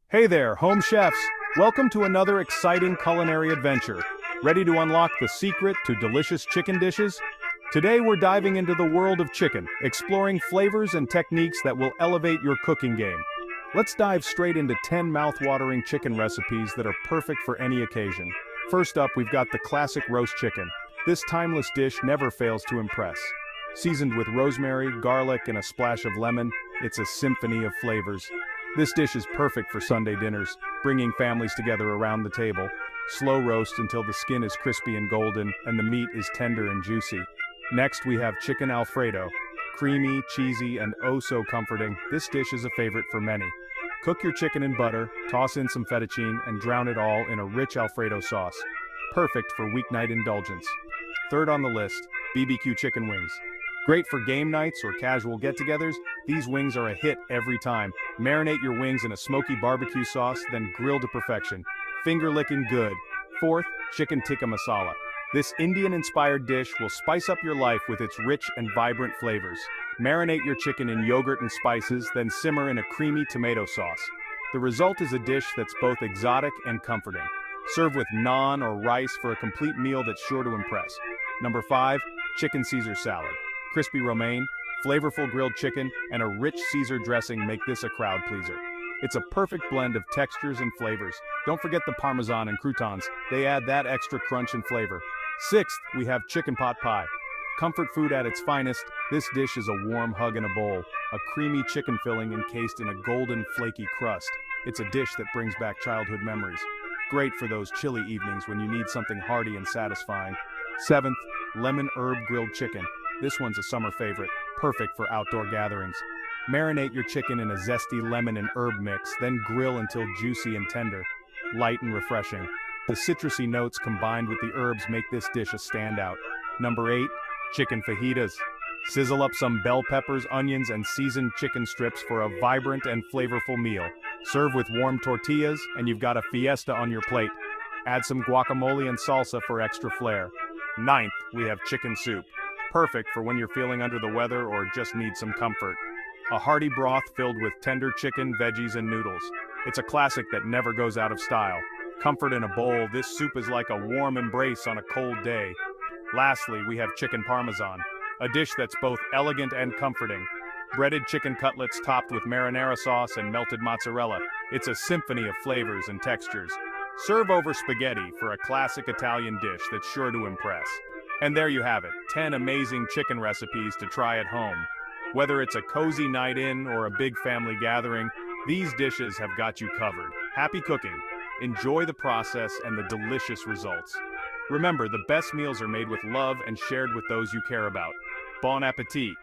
Hey there, home chefs! Welcome to another exciting culinary adventure. Ready to unlock the secret to delicious chicken dishes? Today we're diving into the world of chicken, exploring flavors and techniques that will elevate your cooking game. Let's dive straight into 10 mouth-watering chicken recipes that are perfect for any occasion. First up, we've got the classic roast chicken. This timeless dish never fails to impress. Seasoned with rosemary, garlic, and a splash of lemon, it's a symphony of flavors. This dish is perfect for Sunday dinners, bringing families together around the table. Slow roast until the skin is crispy and golden, and the meat is tender and juicy. Next, we have chicken Alfredo. Creamy, cheesy, and oh so comforting, this dish is a favorite for many. Cook your chicken in butter, toss in some fettuccine, and drown it all in a rich Alfredo sauce. Perfect for weeknight indulgence. Third on the list, BBQ chicken wings. Great for game nights or casual get-togethers, these wings are a hit every time. Marinate your wings in a smoky barbecue sauce, then grill to perfection. Finger-licking good. Fourth, chicken tikka masala. This Indian-inspired dish will spice up your life with its rich and vibrant flavors. Marinate your chicken in yogurt and spices, then simmer in a creamy tomato sauce. The result is a dish that's both exotic and comforting. Serve with naan or rice for a complete meal that's sure to impress. Number 5, chicken Caesar salad. Crispy romaine, flavorful grilled chicken, and a rich Caesar dressing make this a crowd pleaser. It's a perfect blend of textures and flavors. Don't forget the parmesan and croutons, they add that extra crunch and flavor. Sixth, we have chicken pot pie. Comfort food at its finest, this dish is a warm hug in a bowl, a creamy chicken filling encased in a golden, flaky crust. It's a dish that brings back childhood memories. Great for those chilly evenings when you need something hearty and satisfying. Seventh, lemon herb grilled chicken. This one's a summer favorite, perfect for outdoor gatherings. Marinate your chicken in a zesty lemon and herb mix, then grill until juicy and tender. Light and refreshing. The citrusy notes combined with the herbs make this dish a standout. Number 8, chicken fajitas. Sizzle up some bell peppers, onions, and seasoned chicken strips for a vibrant and flavorful meal. Serve with warm tortillas, and you've got a fiesta on your plate. Add some guacamole and salsa for extra flair. Ninth, we have chicken soup. Perfect for when you're feeling under the weather or just need some comfort. A hearty broth filled with tender chicken, veggies, and noodles. It's a classic that never goes out of style. Comfort in a bowl, this soup is like a warm embrace on a cold day. Lastly, we have chicken parmesan, a dish that's both elegant and comforting. Breaded chicken cutlets topped with marinara sauce and melted mozzarella. It's a symphony of flavors and textures. Serve over spaghetti for a classic Italian dish that's sure to impress. And there you have it, 10 amazing chicken recipes to try at home. Whether it's a cozy night in or a big family gathering, these dishes have got you covered. Happy cooking. Enjoy the process and the delicious results. Remember, the best meals are made with love and shared with those you care about. Bon appetit!